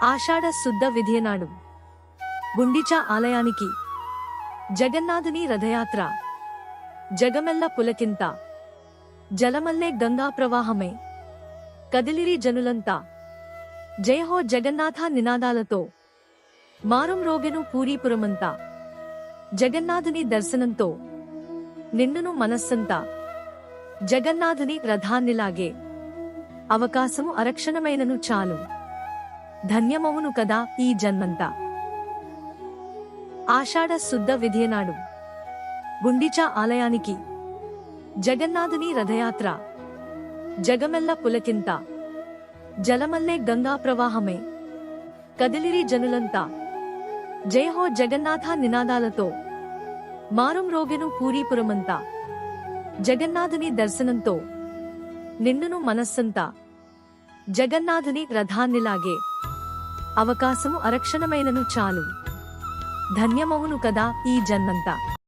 ఆషాఢ శుద్ధ విధియనాడు గుండిచా ఆలయానికి జగన్నాథుని రథయాత్ర జగమెల్ల పులకింత జలమల్లే గంగా ప్రవాహమే కదిలిరి జనులంతా జయహో జగన్నాథ నినాదాలతో మారుమ్రోగెను పూరీపురమంతా జగన్నాథుని దర్శనంతో నిండును మనస్సంతా జగన్నాథుని రథాన్నిలాగే అవకాశము అరక్షణమైనను చాలు ధన్యమవును కదా ఈ జన్మంతా. ఆషాఢ శుద్ధ విధియనాడు గుండిచా ఆలయానికి జగన్నాథుని రథయాత్ర జగమెల్ల పులకింత జలమల్లే గంగా ప్రవాహమే కదిలిరి జనులంతా జయహో జగన్నాథ నినాదాలతో మారుమ్రోగెను పూరీపురమంతా జగన్నాథుని దర్శనంతో నిండును మనస్సంతా జగన్నాథుని రథాన్నిలాగే అవకాశము అరక్షణమైనను చాలు ధన్యమవును కదా ఈ జన్మంతా.